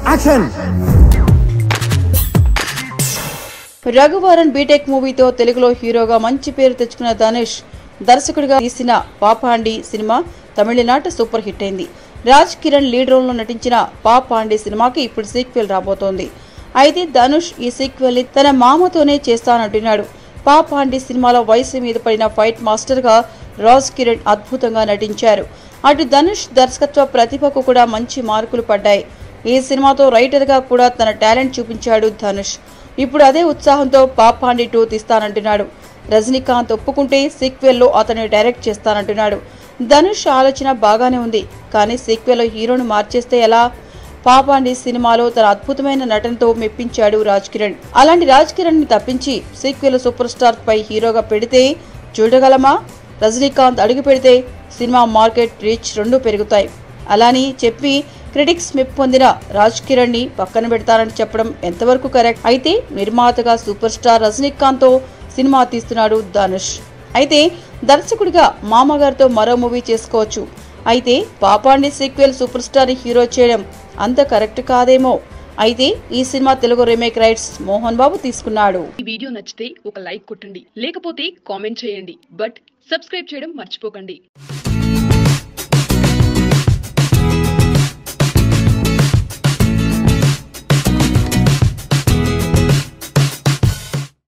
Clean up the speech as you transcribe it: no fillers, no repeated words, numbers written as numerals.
Action. Raghuvaran BTech మూవీతో తెలుగులో హీరోగా మంచి పేరు తెచ్చుకున్న ధనుష్ దర్శకుడిగా తీసిన పాపాండి సినిమా తమిళనాట సూపర్ హిట్ అయింది. రాజ్ కిరణ్ లీడ్ రోల్ లో నటించిన పాపాండి సినిమాకి ఇప్పుడు సీక్వెల్ రాబోతోంది. అయితే ధనుష్ ఈ సీక్వెల్ ని తన మామతోనే చేస్తానంటున్నాడు. పాపాండి సినిమాలో వయసు మీద పడిన ఫైట్ మాస్టర్ గా రాజ్ కిరణ్ అద్భుతంగా నటించారు. అటు ధనుష్ దర్శకత్వ ప్రతిభకు కూడా మంచి మార్కులు పడ్డాయి. ఈ సినిమాతో రైటర్ గా కూడా తన టాలెంట్ చూపించాడు ధనుష్. ఇప్పుడు అదే ఉత్సాహంతో పాపాండి 2 తీస్తానంటున్నాడు. రజనీకాంత్ ఒప్పుకుంటే సీక్వెల్ లో అతన్ని డైరెక్ట్ చేస్తానంటున్నాడు. ధనుష్ ఆలోచన బాగానే ఉంది, కానీ సీక్వెల్ లో హీరోను మార్చేస్తే ఎలా? పాపాండి సినిమాలో తన అద్భుతమైన నటనతో మెప్పించాడు రాజ్ కిరణ్. అలాంటి రాజ్ కిరణ్ ని తప్పించి సీక్వెల్ సూపర్ స్టార్ పై హీరోగా పెడితే చూడగలమా? రజనీకాంత్ అడుగు పెడితే సినిమా మార్కెట్ రీచ్ 2 పెరుగుతాయి. అలాని చెప్పి క్రిటిక్స్ మెప్పు పొందిన రాజ్ కిరణ్ ని పక్కన పెడతారని చెప్పడం ఎంతవరకు కరెక్ట్? అయితే నిర్మాతగా సూపర్ స్టార్ రజనీకాంత్ తో సినిమా తీస్తున్నాడు ధనుష్. అయితే దర్శకుడిగా మామగారితో మరో మూవీ చేసుకోవచ్చు. అయితే పాపాండి సీక్వెల్ సూపర్ స్టార్ ని హీరో చేయడం అంత కరెక్ట్ కాదేమో. అయితే ఈ cinema Telugu remake rights Mohan Babu తీసుకున్నాడు. ఈ వీడియో నచ్చితే ఒక లైక్ కొట్టండి, లేకపోతే కామెంట్ చేయండి. బట్ సబ్స్క్రైబ్ చేయడం మర్చిపోకండి.